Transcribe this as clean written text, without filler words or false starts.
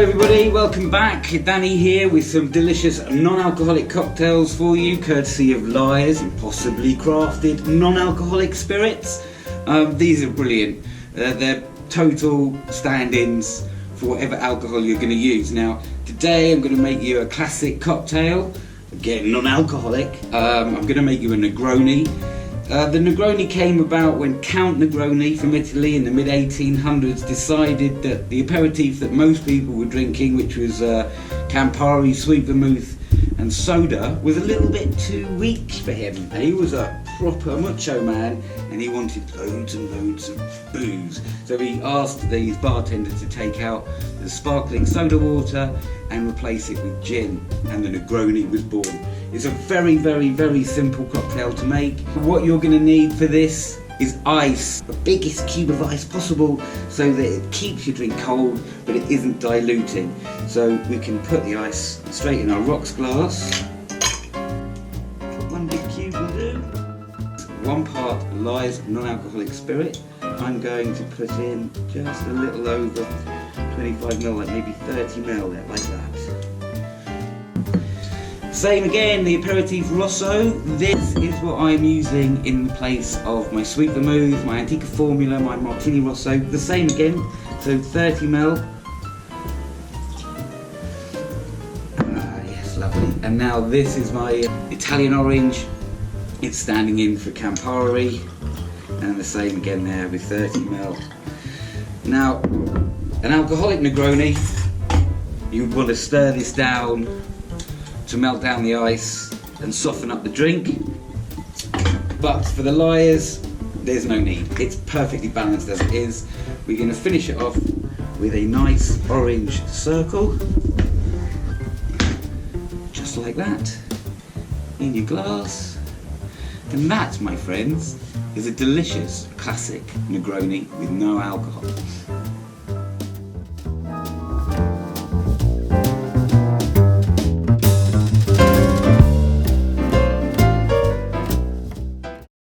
everybody, welcome back. Danny here with some delicious non-alcoholic cocktails for you, courtesy of Lyre's impossibly crafted non-alcoholic spirits. These are brilliant. They're total stand-ins for whatever alcohol you're going to use. Now, today I'm going to make you a classic cocktail, again non-alcoholic. I'm going to make you a Negroni. The Negroni came about when Count Negroni from Italy in the mid-1800s decided that the aperitif that most people were drinking, which was Campari, sweet vermouth and soda, was a little bit too weak for him. He was a proper macho man and he wanted loads and loads of booze. So he asked these bartenders to take out the sparkling soda water and replace it with gin, and the Negroni was born. It's a very, very, very simple cocktail to make. What you're going to need for this is ice, the biggest cube of ice possible, so that it keeps your drink cold but it isn't diluting. So we can put the ice straight in our rocks glass. One big cube will do. 1 part Lyre's non-alcoholic spirit. I'm going to put in just a little over 25ml, like maybe 30ml, like that. Same again, the Aperitif Rosso. This is what I'm using in place of my sweet vermouth, my Antica formula, my Martini Rosso. The same again, so 30ml. Yes, lovely. And now this is my Italian orange. It's standing in for Campari. And the same again there with 30ml. Now, an alcoholic Negroni, you would want to stir this down to melt down the ice and soften up the drink. But for the Lyre's, there's no need. It's perfectly balanced as it is. We're going to finish it off with a nice orange circle, just like that, in your glass. And that, my friends, is a delicious classic Negroni with no alcohol.